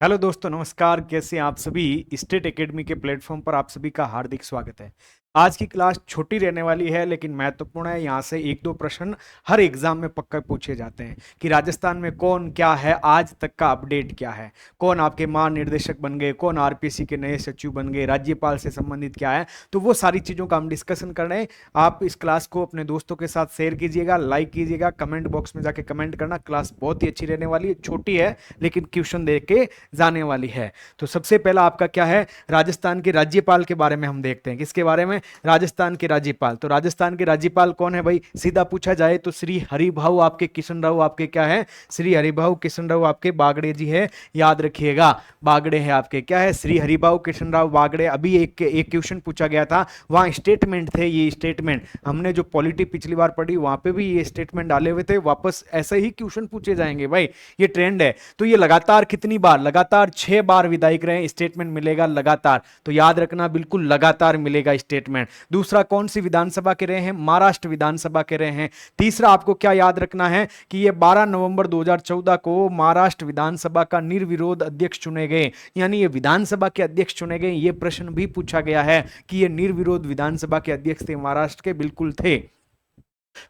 Hello दोस्तों, नमस्कार। कैसे हैं आप सभी। स्टेट एकेडमी के प्लेटफॉर्म पर आप सभी का हार्दिक स्वागत है। आज की क्लास छोटी रहने वाली है लेकिन महत्वपूर्ण है। यहाँ से एक दो प्रश्न हर एग्जाम में पक्का पूछे जाते हैं कि राजस्थान में कौन क्या है, आज तक का अपडेट क्या है, कौन आपके महानिर्देशक बन गए, कौन आरपीसी के नए सचिव बन गए, राज्यपाल से संबंधित क्या है। तो वो सारी चीज़ों का हम डिस्कशन कर रहे हैं। आप इस क्लास को अपने दोस्तों के साथ शेयर कीजिएगा, लाइक कीजिएगा, कमेंट बॉक्स में जाके कमेंट करना। क्लास बहुत ही अच्छी रहने वाली है, छोटी है लेकिन क्वेश्चन दे के जाने वाली है। तो सबसे पहला आपका क्या है, राजस्थान के राज्यपाल के बारे में हम देखते हैं। किसके बारे में? राजस्थान के राज्यपाल। तो राजस्थान के राज्यपाल कौन है भाई? सीधा पूछा जाए तो श्री हरिभाऊ आपके किशन राव आपके क्या है? श्री हरिभाऊ किशन राव आपके बागड़े जी है, याद रखिएगा। बागड़े है आपके क्या है? श्री हरिभाऊ किशन राव बागड़े। अभी एक क्वेश्चन पूछा गया था, वहां स्टेटमेंट थे। ये स्टेटमेंट हमने जो पॉलिटी पिछली बार पढ़ी वहां पे भी ये स्टेटमेंट डाले हुए थे। वापस ऐसे ही क्वेश्चन पूछे जाएंगे भाई, ये ट्रेंड है। तो ये लगातार कितनी बार? लगातार 6 बार विधायक रहे, स्टेटमेंट मिलेगा लगातार। तो याद रखना, बिल्कुल लगातार मिलेगा स्टेटमेंट। दूसरा, कौन सी विधानसभा के रहे हैं? महाराष्ट्र विधानसभा के रहे हैं। तीसरा, आपको क्या याद रखना है कि ये 12 नवंबर 2014 को महाराष्ट्र विधानसभा का निर्विरोध अध्यक्ष चुने गए, यानी ये विधानसभा के अध्यक्ष चुने गए। ये प्रश्न भी पूछा गया है कि ये निर्विरोध विधानसभा के अध्यक्ष थे, महाराष्ट्र के, बिल्कुल थे।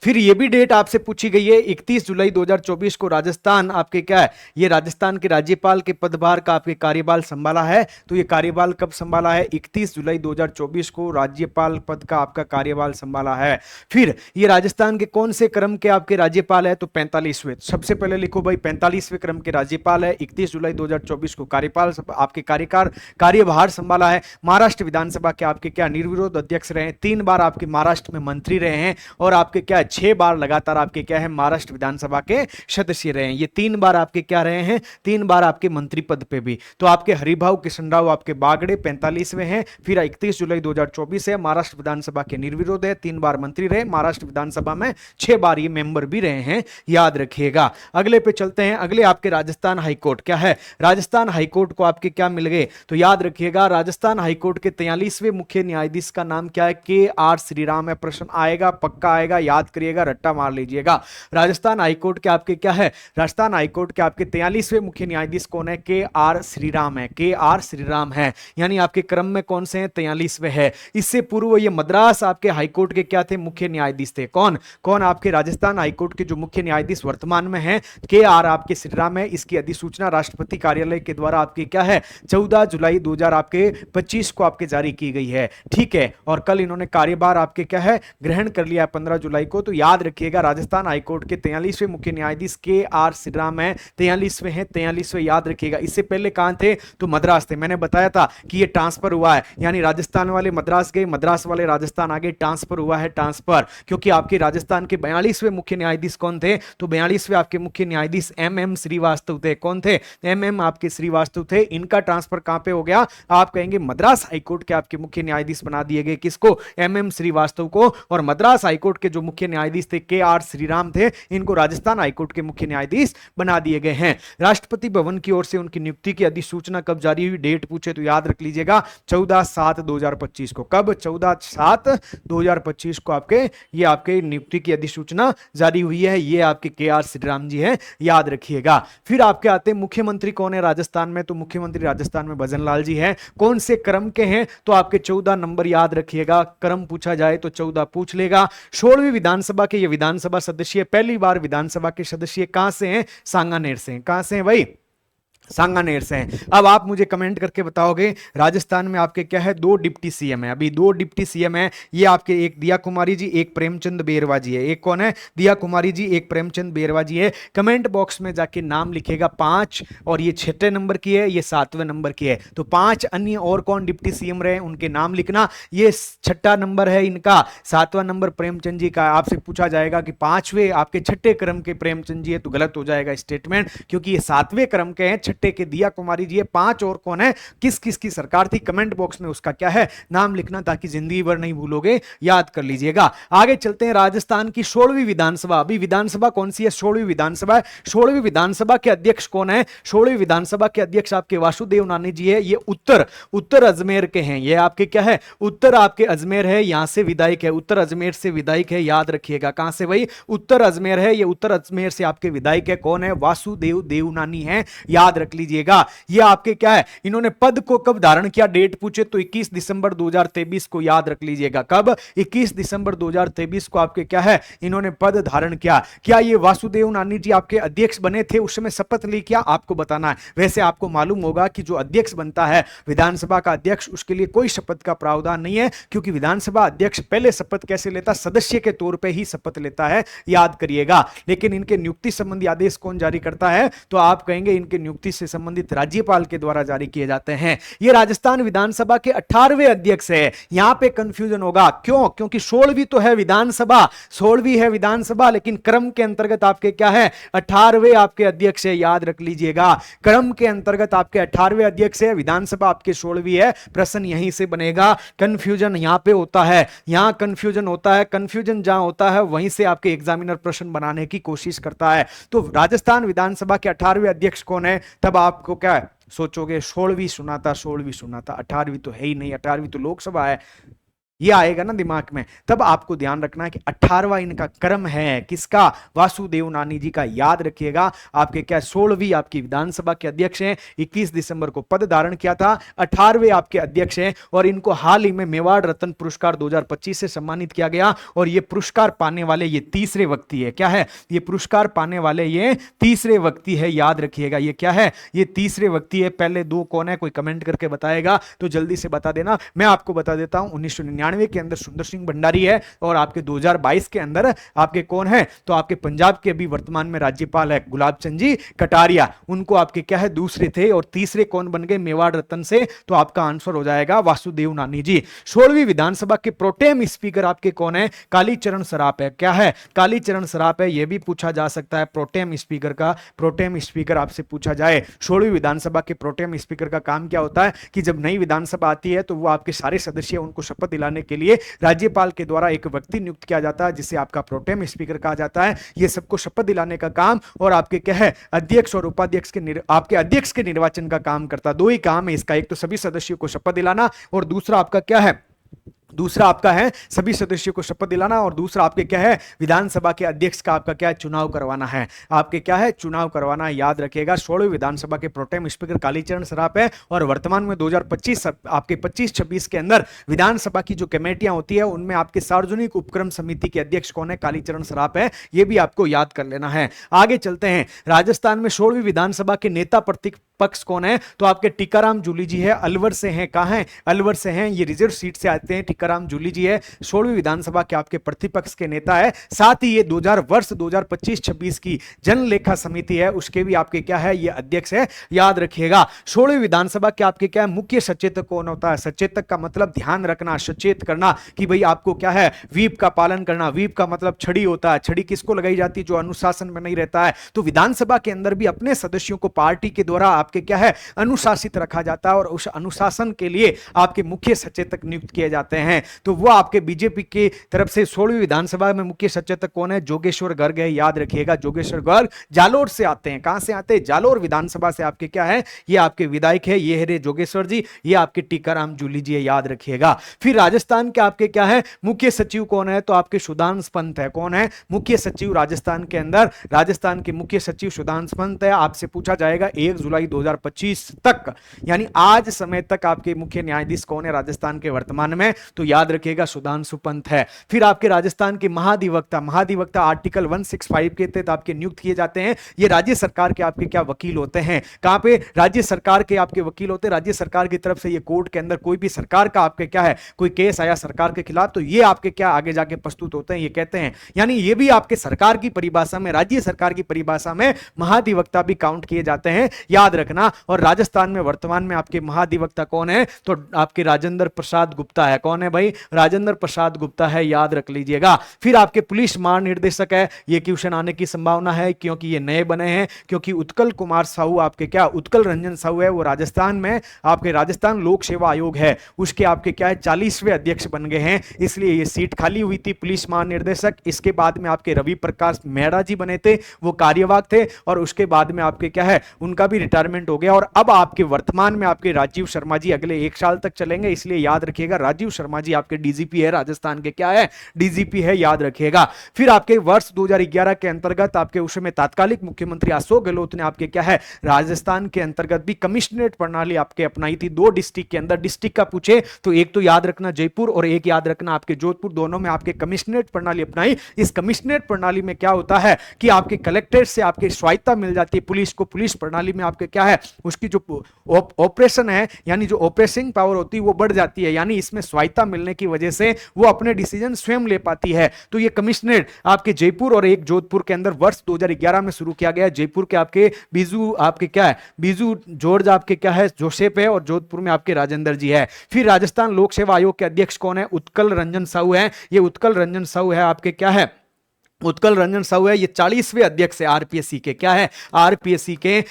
फिर ये भी डेट आपसे पूछी गई है, 31 जुलाई 2024 को राजस्थान आपके क्या है? ये राजस्थान के राज्यपाल के पदभार का आपके कार्यकाल संभाला है। तो ये कार्यकाल कब संभाला है? 31 जुलाई 2024 को राज्यपाल पद का आपका कार्यकाल संभाला है। फिर ये राजस्थान के कौन से क्रम के आपके राज्यपाल है? तो 45वें। सबसे पहले लिखो भाई, 45वें क्रम के राज्यपाल है। 31 जुलाई 2024 को कार्यपाल आपके कार्यभार संभाला है। महाराष्ट्र विधानसभा के आपके क्या? निर्विरोध अध्यक्ष रहे। 3 बार आपके महाराष्ट्र में मंत्री रहे हैं और आपके क्या? 6 बार लगातार आपके क्या है? महाराष्ट्र विधानसभा के सदस्य रहे हैं। ये 3 बार आपके क्या रहे हैं? 3 बार आपके मंत्री पद पे भी। तो आपके हरिभाऊ किशन राव आपके बागड़े 45वें हैं। फिर 31 जुलाई 2024 है, महाराष्ट्र विधानसभा के निर्विरोध है, 3 बार मंत्री रहे, महाराष्ट्र विधानसभा में 6 बार ये मेंबर भी रहे हैं, याद रखिएगा। अगले पे चलते हैं। अगले आपके राजस्थान हाईकोर्ट क्या है? राजस्थान हाईकोर्ट को आपके क्या मिल गए? तो याद रखिएगा, राजस्थान हाईकोर्ट के 43वें मुख्य न्यायाधीश का नाम क्या है? के.आर. श्रीराम है। प्रश्न आएगा, पक्का आएगा, याद करिएगा, रट्टा मार लीजिएगा। राजस्थान हाईकोर्ट के आपके क्या है? राजस्थान हाईकोर्ट के आपके 43वें मुख्य न्यायाधीश कौन है? के.आर. श्रीराम है। के.आर. श्रीराम है, यानी आपके क्रम में कौन से हैं? 43वें है। इससे पूर्व ये मद्रास आपके हाईकोर्ट के क्या थे? मुख्य न्यायाधीश थे। कौन कौन? आपके राजस्थान हाईकोर्ट के जो मुख्य न्यायाधीश वर्तमान में हैं, के.आर. आपके श्रीराम है। इसकी अधिसूचना राष्ट्रपति कार्यालय के द्वारा आपके क्या है? 14 जुलाई 2025 को आपके जारी की गई है। ठीक है, और कल इन्होंने कार्यभार आपके क्या है? ग्रहण कर लिया 15 जुलाई को। तो याद रखिएगा, राजस्थान हाईकोर्ट के 43वें मुख्य न्यायाधीश के.आर. श्रीराम है। 43वें हैं, 43वें याद रखिएगा। इससे पहले कहां थे? तो मद्रास थे। मैंने बताया था कि ये ट्रांसफर हुआ है, यानी राजस्थान वाले मद्रास गए, मद्रास वाले राजस्थान आ गए। ट्रांसफर हुआ है, ट्रांसफर। क्योंकि आपके राजस्थान के 42वें मुख्य न्यायाधीश कौन थे? तो 42वें आपके मुख्य न्यायाधीश एम श्रीवास्तव थे। कौन थे? एम आपके श्रीवास्तव थे। इनका ट्रांसफर कहां पे हो गया? आप कहेंगे मद्रास हाईकोर्ट के आपके मुख्य न्यायाधीश बना दिए गए। किसको? एम श्रीवास्तव को। और मद्रास हाईकोर्ट के जो मुख्य न्यायाधीश थे के.आर. श्रीराम थे, इनको राजस्थान हाईकोर्ट के मुख्य न्यायाधीश बना दिए गए हैं। राष्ट्रपति भवन की ओर से उनकी नियुक्ति की अधिसूचना कब जारी हुई? डेट पूछे तो याद रख लीजिएगा, 14/7/2025 को। कब? 14/7/2025 को आपके ये आपके नियुक्ति की अधिसूचना जारी हुई है। ये आपके के.आर. श्रीराम जी हैं, याद रखिएगा। फिर आपके आते हैं मुख्यमंत्री कौन है राजस्थान में? तो मुख्यमंत्री राजस्थान में भजन लाल जी हैं। कौन से क्रम के हैं? तो आपके 14 नंबर, याद रखिएगा। क्रम पूछा जाए तो 14 पूछ लेगा। 16वीं विधानसभा के ये विधानसभा सदस्य, पहली बार विधानसभा के सदस्य कहां से हैं? सांगानेर से हैं। कहां से हैं भाई? सांगानेर से हैं। अब आप मुझे कमेंट करके बताओगे, राजस्थान में आपके क्या है? 2 डिप्टी सीएम है। अभी 2 डिप्टी सीएम है। ये आपके एक दिया कुमारी जी, एक प्रेमचंद बेरवा जी है। एक कौन है? दिया कुमारी जी, एक प्रेमचंद बेरवा जी है। कमेंट बॉक्स में जाके नाम लिखेगा 5, और ये 6ठे नंबर की है, ये 7वें नंबर की है। तो 5 अन्य और कौन डिप्टी सीएम रहे, उनके नाम लिखना। ये 6ठा नंबर है इनका, 7वां नंबर प्रेमचंद जी का। आपसे पूछा जाएगा कि 5वें आपके 6ठे क्रम के प्रेमचंद जी है, तो गलत हो जाएगा स्टेटमेंट, क्योंकि ये 7वें क्रम के हैं। के दिया कुमारी जी है। 5 और कौन है? किस किस की सरकार थी? कमेंट बॉक्स में उसका क्या है? नाम लिखना, ताकि जिंदगी भर नहीं भूलोगे, याद कर लीजिएगा। आगे चलते हैं, राजस्थान की 16वीं विधानसभा। अभी विधानसभा कौन सी है? 16वीं विधानसभा। 16वीं विधानसभा के अध्यक्ष कौन है? 16वीं विधानसभा के अध्यक्ष आपके वासुदेव नानी जी है। ये उत्तर अजमेर के हैं। ये आपके क्या है? उत्तर आपके अजमेर है, यहां से विधायक है। उत्तर अजमेर से विधायक है, याद रखिएगा। कहां से भाई? उत्तर अजमेर है। ये उत्तर अजमेर से आपके विधायक है। कौन है? वासुदेव देवनानी है, याद रख लीजिएगा। ये आपके क्या है, इन्होंने पद को कब धारण किया, डेट पूछे तो 21 दिसंबर 2023 को याद रख लीजिएगा। कब, 21 दिसंबर 2023 को आपके क्या है, इन्होंने पद धारण किया। क्या ये वासुदेव नानी जी आपके अध्यक्ष बने थे, उस समय शपथ ली, क्या आपको बताना है। वैसे आपको मालूम होगा कि जो अध्यक्ष बनता है विधानसभा का अध्यक्ष, उसके लिए कोई शपथ का प्रावधान नहीं है, क्योंकि विधानसभा अध्यक्ष पहले शपथ कैसे लेता, सदस्य के तौर पे ही शपथ लेता है, याद करिएगा। लेकिन इनके नियुक्ति संबंधी आदेश कौन जारी करता है, तो आप कहेंगे इनके नियुक्ति से संबंधित राज्यपाल के द्वारा जारी किए जाते हैं। ये राजस्थान विधानसभा के 18वें अध्यक्ष है। यहां पे कंफ्यूजन होगा, क्यों, क्योंकि 16वीं तो है विधानसभा, 16वीं है विधानसभा, लेकिन क्रम के अंतर्गत आपके क्या है, 18वें आपके अध्यक्ष है, याद रख लीजिएगा। क्रम के अंतर्गत आपके 18वें अध्यक्ष है, विधानसभा आपके 16वीं है। प्रश्न यहीं से बनेगा। कंफ्यूजन यहां पे होता है, यहां कंफ्यूजन होता है, कंफ्यूजन जहां होता है वहीं से आपके एग्जामिनर प्रश्न बनाने की कोशिश करता है। तो राजस्थान विधानसभा के 18वें अध्यक्ष कौन है, तब आपको क्या है, सोचोगे 16वीं सुना था, 16वीं सुना था, 18वीं तो है ही नहीं, 18वीं तो लोकसभा है, ये आएगा ना दिमाग में। तब आपको ध्यान रखना है कि 18वां इनका क्रम है, किसका, वासुदेव नानी जी का, याद रखिएगा। आपके क्या 16वीं आपकी विधानसभा के अध्यक्ष हैं, 21 दिसंबर को पद धारण किया था, 18वें आपके अध्यक्ष हैं, और इनको हाल ही में मेवाड़ रत्न पुरस्कार 2025 से सम्मानित किया गया। और ये पुरस्कार पाने वाले ये तीसरे व्यक्ति है, क्या है, ये पुरस्कार पाने वाले ये तीसरे व्यक्ति है, याद रखिएगा। ये क्या है, ये तीसरे व्यक्ति है। पहले दो कौन है, कोई कमेंट करके बताएगा तो जल्दी से बता देना। मैं आपको बता देता हूं, 1999 के अंदर सुंदर सिंह भंडारी है, और आपके 2022 के अंदर आपके कौन है, तो आपके पंजाब के अभी वर्तमान में राज्यपाल है गुलाब चंद जी कटारिया, उनको आपके क्या है, दूसरे थे, और तीसरे कौन बन गए, मेवाड़ रत्न से। तो आपका आंसर हो जाएगा वासुदेव नानी जी। 16वीं विधानसभा के प्रोटेम स्पीकर आपके कौन है, कालीचरण सराफ है, क्या है, कालीचरण सराफ है। यह भी पूछा जा सकता है प्रोटेम स्पीकर का, प्रोटेम स्पीकर आपसे पूछा जाए। 16वीं विधानसभा के प्रोटेम स्पीकर का काम क्या होता है कि जब नई विधानसभा आती है तो वो आपके सारे सदस्य उनको शपथ दिलाने के लिए राज्यपाल के द्वारा एक व्यक्ति नियुक्त किया जाता है, जिसे आपका प्रोटेम स्पीकर कहा जाता है। ये सबको शपथ दिलाने का काम, और आपके क्या है, अध्यक्ष और उपाध्यक्ष के आपके अध्यक्ष के निर्वाचन का काम करता। दो ही काम है इसका, एक तो सभी सदस्यों को शपथ दिलाना, और दूसरा आपका क्या है, दूसरा आपका है सभी सदस्यों को शपथ दिलाना, और दूसरा आपके क्या है, विधानसभा के अध्यक्ष का आपका क्या है, चुनाव करवाना है। आपके क्या है, चुनाव करवाना है, याद रखिएगा। 16वीं विधानसभा के प्रोटेम स्पीकर कालीचरण सराफ है, और वर्तमान में 2025 आपके 25-26 के अंदर विधानसभा की जो कमेटियां होती है उनमें आपके सार्वजनिक उपक्रम समिति के अध्यक्ष कौन है, कालीचरण सराफ है। यह भी आपको याद कर लेना है। आगे चलते हैं। राजस्थान में 16वीं विधानसभा के नेता प्रतिपक्ष कौन है, तो आपके टीकाराम जूली जी है, अलवर से हैं। कहां हैं, अलवर से हैं, ये रिजर्व सीट से आते हैं। टीकाराम जूली जी है, 16वीं विधानसभा के आपके प्रतिपक्ष के नेता है। साथ ही ये 2025-26 की जन लेखा समिति है, उसके भी आपके क्या है, ये अध्यक्ष है, याद रखिएगा। 16वीं विधानसभा के आपके क्या है, मुख्य सचेतक कौन होता है। सचेतक का मतलब ध्यान रखना, सचेत करना कि भाई आपको क्या है, व्हीप का पालन करना। व्हीप का मतलब छड़ी होता है। छड़ी किसको लगाई जाती है, जो अनुशासन में नहीं रहता है। तो विधानसभा के अंदर भी अपने सदस्यों को पार्टी के द्वारा आपके क्या है, अनुशासित रखा जाता है, और उस अनुशासन के लिए आपके मुख्य सचेतक नियुक्त किए जाते हैं। तो वो आपके बीजेपी की तरफ से 16वीं विधानसभा में मुख्य सचेतक कौन है, जोगेश्वर गर्ग है, याद रखिएगा। जोगेश्वर गर्ग जालोर से आते हैं। कहां से आते हैं, जालोर विधानसभा से आपके क्या है, ये आपके विधायक है। ये है जोगेश्वर जी, ये आपके टीकाराम जूली जी है, याद रखिएगा। फिर राजस्थान के आपके क्या है, मुख्य सचिव कौन है, तो आपके सुधांशु पंत है। कौन है मुख्य सचिव राजस्थान के अंदर, राजस्थान के मुख्य सचिव सुधांशु पंत है। आपसे पूछा जाएगा 1 जुलाई 2025 तक, यानी आज समय तक आपके मुख्य न्यायाधीश कौन है राजस्थान के वर्तमान में, तो याद रखिएगा सुधांशु पंत है। फिर आपके राजस्थान के महाधिवक्ता, महाधिवक्ता आर्टिकल 165 के तहत आपके नियुक्त किए जाते हैं। ये राज्य सरकार के आपके क्या वकील होते हैं। कहां पे, राज्य सरकार के आपके वकील होते हैं। राज्य सरकार की तरफ से ये कोर्ट के अंदर कोई भी सरकार का आपके क्या है, कोई केस आया सरकार के खिलाफ, तो ये आपके क्या आगे जाके प्रस्तुत होते हैं, ये कहते हैं। यानी ये भी आपके सरकार की परिभाषा में, राज्य सरकार की परिभाषा में महाधिवक्ता भी काउंट किए जाते हैं, याद रखना। और राजस्थान में वर्तमान में आपके महाधिवक्ता कौन है, तो आपके राजेंद्र प्रसाद गुप्ता है। कौन है भाई, राजेंद्र प्रसाद गुप्ता है, याद रख लीजिएगा। फिर आपके पुलिस महानिर्देशक है, ये क्वेश्चन आने की संभावना है क्योंकि ये नए बने हैं, क्योंकि उत्कल कुमार साहू आपके क्या, उत्कल रंजन साहू है, वो राजस्थान में आपके राजस्थान लोक सेवा आयोग है, उसके आपके क्या है 40वें अध्यक्ष बन गए हैं, इसलिए ये सीट खाली हुई थी पुलिस महानिर्देशक। इसके बाद में आपके रवि प्रकाश मेहरा जी बने थे, वो कार्यवाहक थे, और उसके बाद में आपके क्या है, उनका भी रिटायरमेंट रिटायरमेंट हो गया और अब आपके वर्तमान में आपके राजीव शर्मा जी अगले 1 साल तक चलेंगे, इसलिए याद रखिएगा राजीव शर्मा जी आपके डीजीपी है, राजस्थान के क्या है, डीजीपी है, याद रखिएगा। फिर आपके वर्ष 2011 के अंतर्गत आपके उस समय तात्कालिक मुख्यमंत्री अशोक गहलोत ने आपके क्या है, राजस्थान के अंतर्गत भी कमिश्नरेट प्रणाली आपके अपनाई थी 2 डिस्ट्रिक्ट के अंदर। डिस्ट्रिक्ट का पूछे तो एक तो याद रखना जयपुर और एक याद रखना आपके जोधपुर, दोनों में आपके कमिश्नरेट प्रणाली अपनाई। इस कमिश्नरेट प्रणाली में क्या होता है कि आपके कलेक्ट्रेट से आपके स्वायत्ता मिल जाती है पुलिस को, पुलिस प्रणाली में आपके क्या है, उसकी जो ऑपरेशन है यानी जो ऑपरेटिंग पावर होती है वो बढ़ जाती है, यानी इसमें स्वायत्ता मिलने की वजह से वो अपने डिसीजन स्वयं ले पाती है। तो ये कमिश्नरेट आपके जयपुर और एक जोधपुर के अंदर वर्ष 2011 में शुरू किया गया। जयपुर के आपके बीजू आपके क्या है, बीजू जॉर्ज आपके क्या है, जोसेफ है, और जोधपुर में आपके राजेंद्र जी है। फिर राजस्थान लोक सेवा आयोग के अध्यक्ष कौन है, उत्कल रंजन साहू है। ये उत्कल रंजन साहू है आपके क्या है, उत्कल रंजन साहू है, ये 40वें अध्यक्ष है आरपीएससी के, क्या है, आरपीएससी के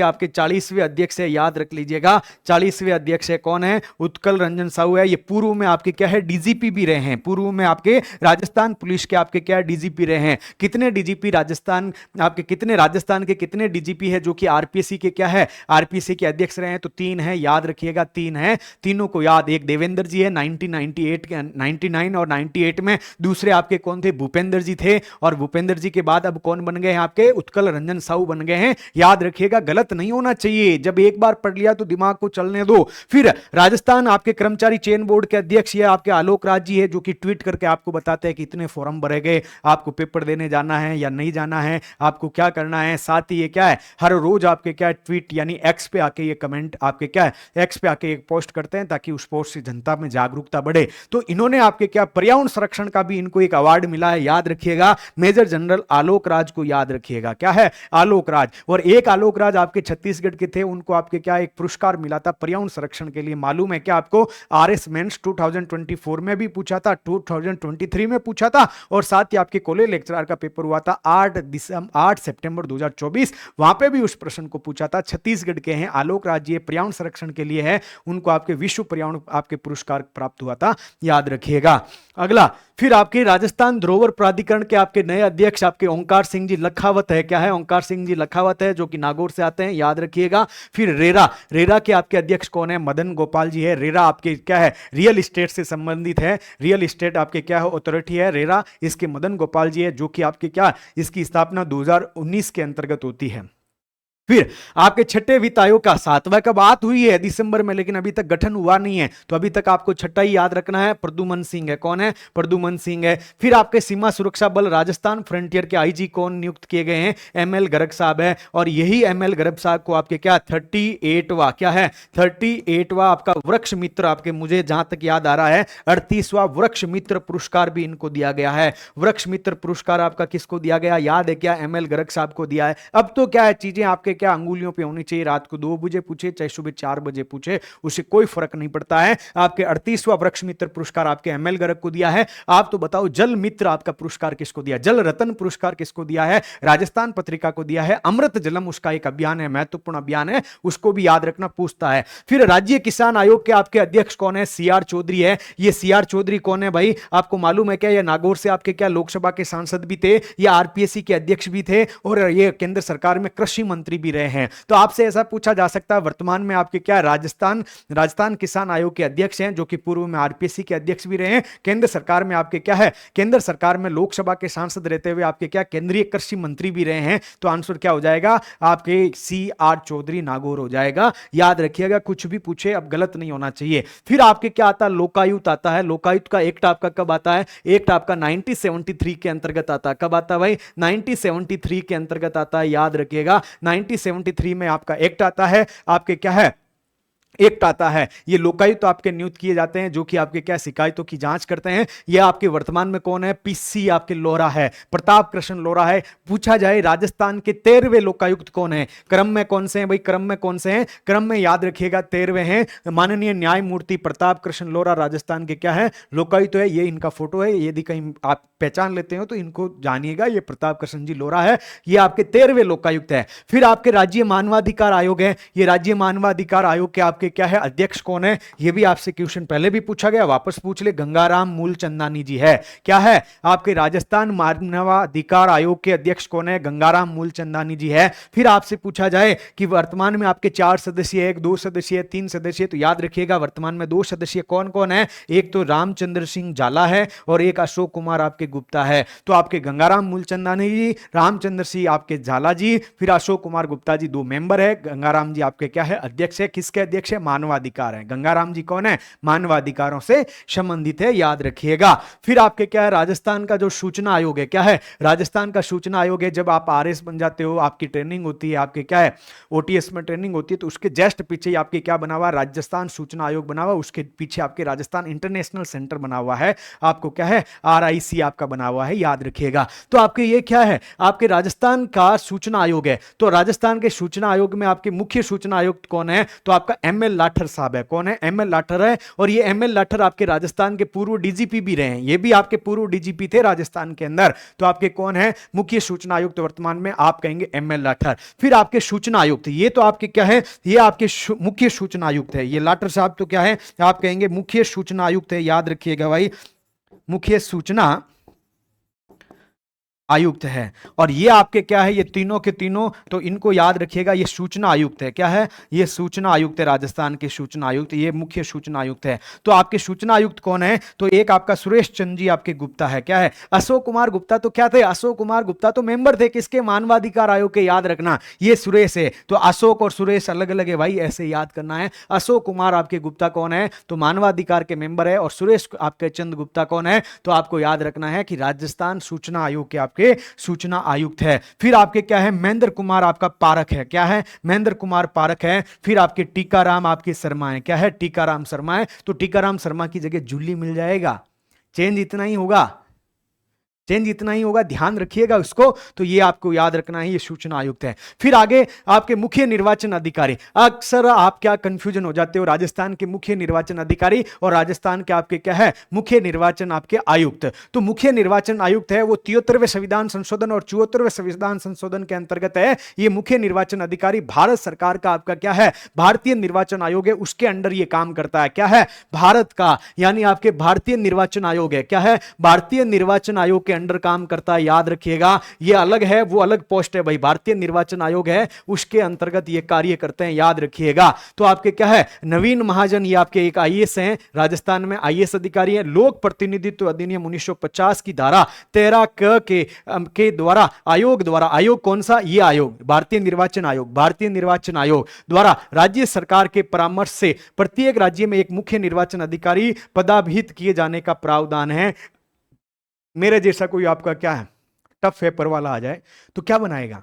आपके 40वें अध्यक्ष है, याद रख लीजिएगा 40वें अध्यक्ष है कौन है, उत्कल रंजन साहू है। ये पूर्व में आपके क्या है, डीजीपी भी रहे हैं, पूर्व में आपके राजस्थान पुलिस के आपके क्या है, डीजीपी रहे हैं। कितने डीजीपी राजस्थान आपके, कितने राजस्थान के कितने डीजीपी है जो कि आरपीएससी के क्या है, आरपीएससी के अध्यक्ष रहे हैं, तो 3 है, याद रखिएगा 3 है, तीनों को याद। एक देवेंद्र जी है 1998 के 99 और 98 में, दूसरे आपके कौन थे, भूपेंद्र जी थे, और भूपेंद्र जी के बाद अब कौन बन गए हैं आपके, उत्कल रंजन साहू बन गए हैं। याद रखिएगा, गलत नहीं होना चाहिए, जब एक बार पढ़ लिया तो दिमाग को चलने दो। फिर राजस्थान आपके कर्मचारी चयन बोर्ड के अध्यक्ष ये आपके आलोक राज जी है, जो कि ट्वीट करके आपको बताते हैं कि इतने फॉर्म भरे गए, आपको पेपर देने जाना है या नहीं जाना है, आपको क्या करना है। साथ ही ये क्या है, हर रोज आपके क्या है, ट्वीट यानी एक्स पे आके ये कमेंट आपके क्या है, एक्स पे आके एक पोस्ट करते हैं ताकि उस पोस्ट से जनता में जागरूकता बढ़े। तो इन्होंने आपके क्या, पर्यावरण संरक्षण का भी इनको एक अवार्ड मिला है, याद रखिएगा, मेजर जनरल आलोक राज को याद रखिएगा, क्या है, आलोक राज। और एक आलोक राज आपके छत्तीसगढ़ के थे, उनको आपके क्या एक पुरस्कार मिला था पर्यावरण संरक्षण के लिए, मालूम है क्या आपको। आरएस मेंस 2024 में भी पूछा था, 2023 में पूछा था, और साथ ही आपके कॉलेज लेक्चरर का पेपर हुआ था 8 सितंबर 2024, वहां पे भी उस प्रश्न को पूछा था। छत्तीसगढ़ के हैं आलोक राज जी, पर्यावरण संरक्षण के लिए है, उनको आपके विश्व पर्यावरण आपके पुरस्कार प्राप्त हुआ था, याद रखिएगा। अगला, फिर आपके राजस्थान धरोहर प्राधिकरण के आपके नए अध्यक्ष आपके ओंकार सिंह जी लखावत है, क्या है, ओंकार सिंह जी लखावत है, जो कि नागौर से आते हैं, याद रखिएगा। फिर रेरा के आपके अध्यक्ष कौन है, मदन गोपाल जी है। रेरा आपके क्या है, रियल एस्टेट से संबंधित है, रियल एस्टेट आपके क्या है, अथॉरिटी है रेरा, इसके मदन गोपाल जी है, जो कि आपके क्या, इसकी स्थापना 2019 के अंतर्गत होती है। फिर आपके छठे वित्त आयोग का 7वां का बात हुई है दिसंबर में, लेकिन अभी तक गठन हुआ नहीं है, तो अभी तक आपको छठा ही याद रखना है, प्रद्युमन सिंह है, कौन है, प्रद्युमन सिंह है। फिर आपके सीमा सुरक्षा बल राजस्थान फ्रंटियर के आईजी कौन नियुक्त किए गए हैं, एमएल गर्ग साहब है, और यही एमएल गर्ग साहब को आपके क्या 38वां क्या है, 38वां आपका वृक्ष मित्र आपके, मुझे जहां तक याद आ रहा है 38वां वृक्ष मित्र पुरस्कार भी इनको दिया गया है। वृक्ष मित्र पुरस्कार आपका किसको दिया गया, याद है क्या, एमएल गर्ग साहब को दिया है। अब तो क्या है, चीजें आपके क्या अंगुलियों पे होनी चाहिए, रात को 2 बजे पूछे चाहे सुबह 4 बजे पूछे, उससे कोई फर्क नहीं पड़ता है। आपके 38वां वृक्ष मित्र पुरस्कार आपके एमएल गर्ग को दिया है। आप तो बताओ जल मित्र आपका पुरस्कार किसको दिया, जल रत्न पुरस्कार किसको दिया है, राजस्थान पत्रिका को दिया है। अमृत जलम उसका एक अभियान है, महत्वपूर्ण अभियान है, उसको भी याद रखना, पूछता है। फिर राज्य किसान आयोग के आपके अध्यक्ष कौन है, सीआर चौधरी है। ये सीआर चौधरी कौन है भाई, आपको मालूम है क्या, ये नागौर से आपके क्या लोकसभा के सांसद भी थे, ये आरपीएससी के अध्यक्ष भी थे, और ये केंद्र सरकार में कृषि मंत्री भी रहे हैं। तो आपसे ऐसा पूछा जा सकता है, वर्तमान में आपके क्या राजस्थान किसान आयोग के अध्यक्ष हैं, जो कि पूर्व में आरपीएससी के अध्यक्ष भी रहे हैं, केंद्र सरकार में आपके क्या है, केंद्र सरकार में लोकसभा के सांसद रहते हुए आपके क्या केंद्रीय कृषि मंत्री भी रहे हैं। तो आंसर क्या हो जाएगा आपके सीआर चौधरी नागौर हो जाएगा, याद रखिएगा, कुछ भी पूछे अब गलत नहीं होना चाहिए। फिर आपके क्या आता है, लोकायुक्त आता है। लोकायुक्त का एक्ट आपका कब आता है, एक्ट आपका 1973 के अंतर्गत आता है। कब आता है भाई, 1973 के अंतर्गत आता है, याद रखिएगा। 1973 में आपका एक्ट आता है, आपके क्या है, एक्ट आता है। ये लोकायुक्त तो आपके नियुक्त किए जाते हैं, जो कि आपके क्या शिकायतों की जांच करते हैं। ये आपके वर्तमान में कौन है, पीसी आपके लोरा है, प्रताप कृष्ण लोरा है। पूछा जाए राजस्थान के 13वें लोकायुक्त कौन है, क्रम में कौन से हैं भाई, क्रम में कौन से हैं, क्रम में याद रखिएगा 13वें हैं, माननीय न्यायमूर्ति प्रताप कृष्ण लोरा राजस्थान के क्या है लोकायुक्त है। ये इनका फोटो है, यदि कहीं आप पहचान लेते हो तो इनको जानिएगा, ये प्रताप कृष्ण जी लोरा है, ये आपके 13वें लोकायुक्त है। फिर आपके राज्य मानवाधिकार आयोग है, ये राज्य मानवाधिकार आयोग के आपके आपके क्या है अध्यक्ष कौन है, ये भी आपसे क्वेश्चन पहले भी पूछा गया, वापस पूछ ले, गंगाराम मूलचंदानी जी है। क्या है आपके राजस्थान मानवाधिकार आयोग के अध्यक्ष कौन है, गंगाराम मूलचंदानी जी है। फिर आपसे पूछा जाए कि वर्तमान में आपके 4 सदस्य, 1 2 सदस्य, 3 सदस्य, तो याद रखिएगा वर्तमान में 2 सदस्य कौन कौन है, एक तो रामचंद्र सिंह झाला है और एक अशोक कुमार आपके गुप्ता है। तो आपके गंगाराम मूलचंदानी जी, रामचंद्र सिंह आपके झाला जी, फिर अशोक कुमार गुप्ता जी 2 मेंबर है, गंगाराम जी आपके क्या है अध्यक्ष है। किसके अध्यक्ष है, मानवाधिकार है। गंगाराम जी कौन है, मानवाधिकारों से संबंधित है, याद रखिएगा। फिर आपके क्या है राजस्थान का जो सूचना आयोग है, क्या है राजस्थान का सूचना आयोग है। जब आप आरएस बन जाते हो, आपकी ट्रेनिंग होती है, आपके क्या है ओटीएस में ट्रेनिंग होती है, तो उसके जस्ट पीछे ही आपके क्या बना हुआ, राजस्थान सूचना आयोग बना हुआ, उसके पीछे आपके राजस्थान इंटरनेशनल सेंटर बना हुआ है, आपको क्या है आरआईसी आपका बना हुआ है, याद रखिएगा। तो आपके ये क्या है आपके राजस्थान का सूचना आयोग है। तो राजस्थान के सूचना आयोग में आपके मुख्य सूचना आयुक्त कौन है, तो आपका एमएल लाठर साहब है। कौन है, एमएल लाठर है। और ये एमएल लाठर आपके राजस्थान के पूर्व डीजीपी भी रहे हैं, ये भी आपके पूर्व डीजीपी थे राजस्थान के अंदर। तो आपके कौन है मुख्य सूचना आयुक्त वर्तमान में, आप कहेंगे एमएल लाठर। फिर आपके सूचना आयुक्त, ये तो आपके क्या है, ये आपके मुख्य सूचना आयुक्त है। ये लाठर साहब तो क्या है, आप कहेंगे मुख्य सूचना आयुक्त है, याद रखिएगा भाई, मुख्य सूचना आयुक्त है। और ये आपके क्या है, ये तीनों के तीनों, तो इनको याद रखिएगा, ये सूचना आयुक्त है। क्या है, ये सूचना आयुक्त है, राजस्थान के सूचना आयुक्त, ये मुख्य सूचना आयुक्त है। तो आपके सूचना आयुक्त कौन है, तो एक आपका सुरेश चंद्र जी आपके गुप्ता है। क्या है, अशोक कुमार गुप्ता तो क्या थे, अशोक कुमार गुप्ता तो मेंबर थे किसके, मानवाधिकार आयोग के, याद रखना। ये सुरेश है, तो अशोक और सुरेश अलग अलग है भाई, ऐसे याद करना है। अशोक कुमार आपके गुप्ता कौन है, तो मानवाधिकार के मेंबर है, और सुरेश आपके चंद्र गुप्ता कौन है, तो आपको याद रखना है कि राजस्थान सूचना आयोग के के सूचना आयुक्त है। फिर आपके क्या है महेंद्र कुमार आपका पारक है। क्या है, महेंद्र कुमार पारक है। फिर आपके टीकाराम आपके शर्मा है। क्या है, टीकाराम शर्मा है। तो टीकाराम शर्मा की जगह जूली मिल जाएगा, चेंज इतना ही होगा, चेंज इतना ही होगा, ध्यान रखिएगा उसको। तो ये आपको याद रखना है, ये सूचना आयुक्त है। फिर आगे आपके मुख्य निर्वाचन अधिकारी, अक्सर आप क्या कंफ्यूजन हो जाते हो, राजस्थान के मुख्य निर्वाचन अधिकारी और राजस्थान के आपके क्या है मुख्य निर्वाचन आपके आयुक्त। तो मुख्य निर्वाचन आयुक्त है वो 73वें संविधान संशोधन और 74वें संविधान संशोधन के अंतर्गत है। ये मुख्य निर्वाचन अधिकारी भारत सरकार का आपका क्या है भारतीय निर्वाचन आयोग है, उसके अंडर ये काम करता है। क्या है, भारत का यानी आपके भारतीय निर्वाचन आयोग है। क्या है, भारतीय निर्वाचन आयोग के अंडर काम करता है, याद रखिएगा। ये अलग है, वो अलग पोस्ट है भाई, भारतीय निर्वाचन आयोग है उसके अंतर्गत ये कार्य करते हैं, याद रखिएगा। तो आपके क्या है नवीन महाजन, ये आपके एक आईएएस हैं, राजस्थान में आईएएस अधिकारी है। लोक प्रतिनिधित्व अधिनियम 1950 की धारा 13 के द्वारा आयोग कौन सा, ये आयोग भारतीय निर्वाचन आयोग, भारतीय निर्वाचन आयोग द्वारा राज्य सरकार के परामर्श से प्रत्येक राज्य में एक मुख्य निर्वाचन अधिकारी पदाभिहित किए जाने का प्रावधान है। मेरे जैसा कोई आपका क्या है टफ पेपर वाला आ जाए तो क्या बनाएगा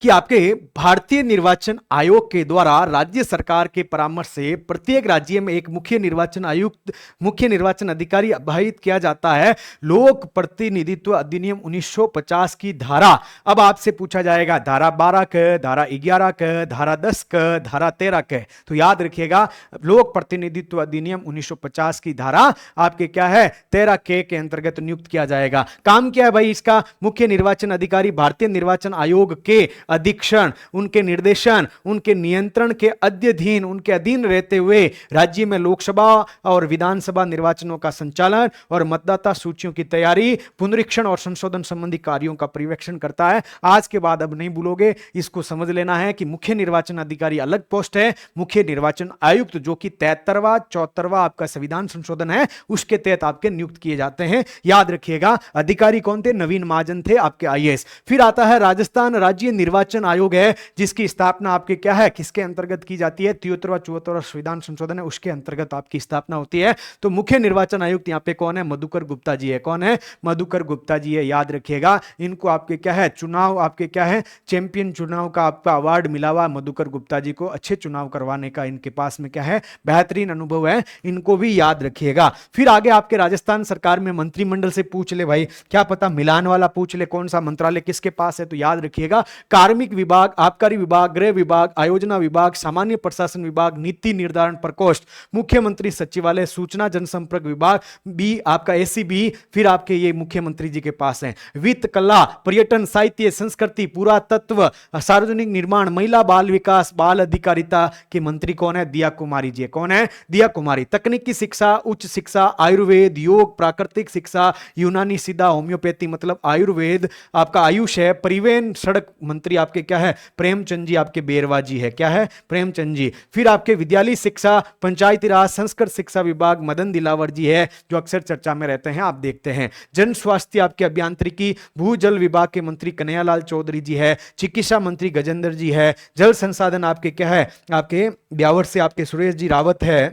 कि आपके भारतीय निर्वाचन आयोग के द्वारा राज्य सरकार के परामर्श से प्रत्येक राज्य में एक मुख्य निर्वाचन आयुक्त, मुख्य निर्वाचन अधिकारी अभिहित किया जाता है। लोक प्रतिनिधित्व अधिनियम 1950 की धारा, अब आपसे पूछा जाएगा धारा 12 क, धारा 11 क, धारा 10 क, धारा 13 क। तो याद रखिएगा लोक प्रतिनिधित्व अधिनियम 1950 की धारा आपके क्या है 13 के अंतर्गत नियुक्त किया जाएगा। काम क्या है भाई इसका, मुख्य निर्वाचन अधिकारी भारतीय निर्वाचन आयोग के अधीक्षण, उनके निर्देशन, उनके नियंत्रण के अधीन, उनके अधीन रहते हुए राज्य में लोकसभा और विधानसभा निर्वाचनों का संचालन और मतदाता सूचियों की तैयारी, पुनरीक्षण और संशोधन संबंधी कार्यों का पर्यवेक्षण करता है। आज के बाद अब नहीं भूलोगे, इसको समझ लेना है कि मुख्य निर्वाचन अधिकारी अलग पोस्ट है, मुख्य निर्वाचन आयुक्त जो कि 73वां 74वां आपका संविधान संशोधन है उसके तहत आपके नियुक्त किए जाते हैं, याद रखिएगा। अधिकारी कौन थे, नवीन महाजन थे आपके आईएएस। फिर आता है राजस्थान राज्य निर्वाचन आयोग है जिसकी स्थापना आपके क्या है किसके अंतर्गत की जाती है, 73वां 74वां संविधान संशोधन है उसके अंतर्गत आपकी स्थापना होती है। तो मुख्य निर्वाचन आयुक्त यहां पे कौन है, मधुकर गुप्ता जी है। कौन है, मधुकर गुप्ता जी है, याद रखिएगा। इनको आपके क्या है चुनाव आपके क्या है चैंपियन चुनाव का आपका अवार्ड मिला हुआ मधुकर गुप्ता जी को, अच्छे चुनाव करवाने का इनके पास में क्या है बेहतरीन अनुभव है, इनको भी याद रखिएगा। फिर आगे आपके राजस्थान सरकार में मंत्रिमंडल से पूछ ले भाई, क्या पता मिलान वाला पूछ ले कौन सा मंत्रालय किसके पास है, तो याद रखिएगा कार्मिक विभाग, आबकारी विभाग, गृह विभाग, आयोजना विभाग, सामान्य प्रशासन विभाग, नीति निर्धारण प्रकोष्ठ, मुख्यमंत्री सचिवालय, सूचना जनसंपर्क विभाग, बी आपका एसीबी, फिर आपके ये मुख्यमंत्री जी के पास है। वित्त, कला, पर्यटन, साहित्य, संस्कृति, पुरातत्व, सार्वजनिक निर्माण, महिला बाल विकास, बाल अधिकारिता के मंत्री कौन है? दिया कुमारी जी। कौन है? दिया कुमारी। तकनीकी शिक्षा, उच्च शिक्षा, आयुर्वेद, योग, प्राकृतिक शिक्षा, यूनानी सीधा, होम्योपैथी मतलब आयुर्वेद, आपका आयुष है। परिवहन सड़क मंत्री आपके क्या है? प्रेमचंद जी आपके बेरवा जी है। क्या है? प्रेमचंद जी। फिर आपके विद्यालय शिक्षा, पंचायती राज, संस्कृत शिक्षा विभाग मदन दिलावर जी है, जो अक्सर चर्चा में रहते हैं, आप देखते हैं। जन स्वास्थ्य आपके अभियांत्रिकी, भूजल विभाग के मंत्री कन्हैयालाल चौधरी जी है। चिकित्सा मंत्री गजेंद्र जी है। जल संसाधन आपके क्या है? आपके ब्यावर से आपके सुरेश जी रावत है।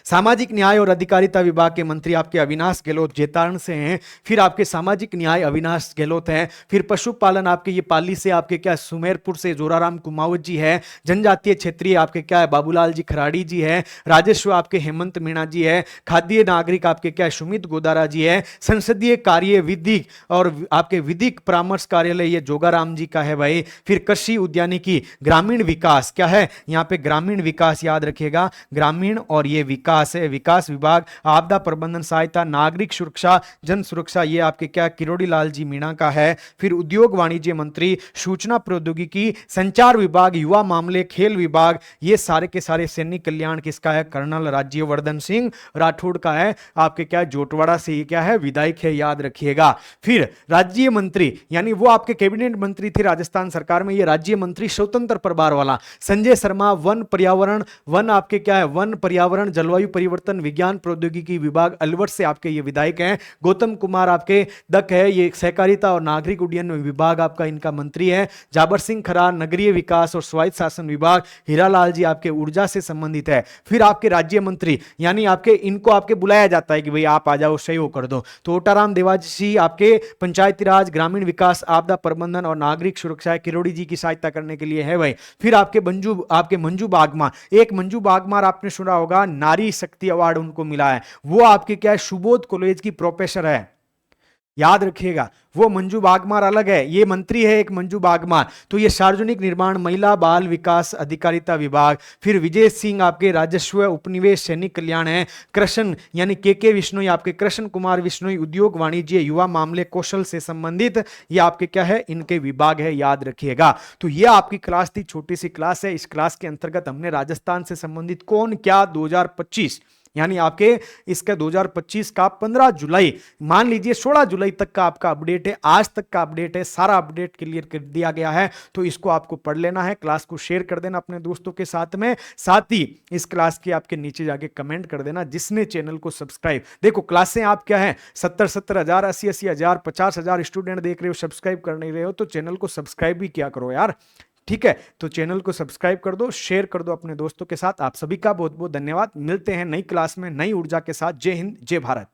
सामाजिक न्याय और अधिकारिता विभाग के मंत्री आपके अविनाश गहलोत जेतारण से हैं। फिर आपके सामाजिक न्याय अविनाश गहलोत हैं। फिर पशुपालन आपके ये पाली से आपके क्या? सुमेरपुर से जोराराम कुमावत जी है। जनजातीय क्षेत्रीय आपके क्या है? बाबूलाल जी खराड़ी जी है। राजस्व आपके हेमंत मीणा जी है। खाद्य नागरिक आपके क्या? सुमित गोदारा जी है। संसदीय कार्य, विधिक और आपके विधिक परामर्श कार्यालय ये जोगाराम जी का है भाई। फिर कृषि उद्यानिकी, ग्रामीण विकास क्या है? यहाँ पे ग्रामीण विकास याद रखिएगा, ग्रामीण और ये विकास है, विकास विभाग। आपदा प्रबंधन सहायता, नागरिक सुरक्षा, जन सुरक्षा ये आपके क्या? किरोड़ी लाल जी मीणा का है। फिर उद्योग वाणिज्य मंत्री, सूचना प्रौद्योगिकी, संचार विभाग, युवा मामले, खेल विभाग ये सारे के सारे सैनिक कल्याण किसका है? कर्नल राज्यवर्धन सिंह राठौड़ का है। आपके क्या? जोटवाड़ा से ये क्या है? विधायक है, याद रखिएगा। फिर राज्य मंत्री यानी वो आपके कैबिनेट मंत्री थे राजस्थान सरकार में, ये राज्य मंत्री स्वतंत्र प्रभार वाला संजय शर्मा। वन पर्यावरण, वन आपके क्या है? वन पर्यावरण, जलवायु परिवर्तन, विज्ञान प्रौद्योगिकी विभाग अलवर से आपके ये विधायक हैं। गौतम कुमार आपके दक है, ये सहकारिता और नागरिक उड्डयन विभाग आपका इनका मंत्री है। जाबर सिंह खरार, नगरीय विकास और स्वायत्त शासन विभाग। हीरालाल जी आपके ऊर्जा से संबंधित है। फिर आपके राज्य मंत्री यानी आपके इनको आपके बुलाया जाता है कि भाई आप आ जाओ, सहयोग कर दो, तो ओटाराम देवाजी आपके पंचायती राज, ग्रामीण विकास, आपदा प्रबंधन और नागरिक सुरक्षा, किरोड़ी जी की सहायता करने के लिए है भाई। फिर आपके मंजू बागमा, एक मंजू बागमार आपने सुना होगा, नारी शक्ति अवार्ड उनको मिला है। वो आपके क्या है? सुबोध कॉलेज की प्रोफेसर है, याद रखिएगा। वो मंजू बागमार अलग है, ये मंत्री है एक मंजू बागमार। तो ये सार्वजनिक निर्माण, महिला बाल विकास, अधिकारिता विभाग। फिर विजय सिंह आपके राजस्व, उपनिवेश, सैनिक कल्याण है। कृष्ण यानी के विश्नोई आपके कृष्ण कुमार विश्नोई, उद्योग वाणिज्य, युवा मामले, कौशल से संबंधित ये आपके क्या है? इनके विभाग है, याद रखिएगा। तो ये आपकी क्लास थी, छोटी सी क्लास है। इस क्लास के अंतर्गत हमने राजस्थान से संबंधित कौन क्या 2025 यानी आपके इसका 2025 का 15 जुलाई मान लीजिए 16 जुलाई तक का आपका अपडेट है, आज तक का अपडेट है, सारा अपडेट क्लियर कर दिया गया है। तो इसको आपको पढ़ लेना है, क्लास को शेयर कर देना अपने दोस्तों के साथ में, साथ ही इस क्लास के आपके नीचे जाके कमेंट कर देना जिसने चैनल को सब्सक्राइब, देखो क्लासें आप क्या है 70 हजार 80 हजार 50 हजार स्टूडेंट देख रहे हो, सब्सक्राइब कर नहीं रहे हो, तो चैनल को सब्सक्राइब भी किया करो यार, ठीक है। तो चैनल को सब्सक्राइब कर दो, शेयर कर दो अपने दोस्तों के साथ। आप सभी का बहुत बहुत धन्यवाद। मिलते हैं नई क्लास में नई ऊर्जा के साथ। जय हिंद, जय भारत।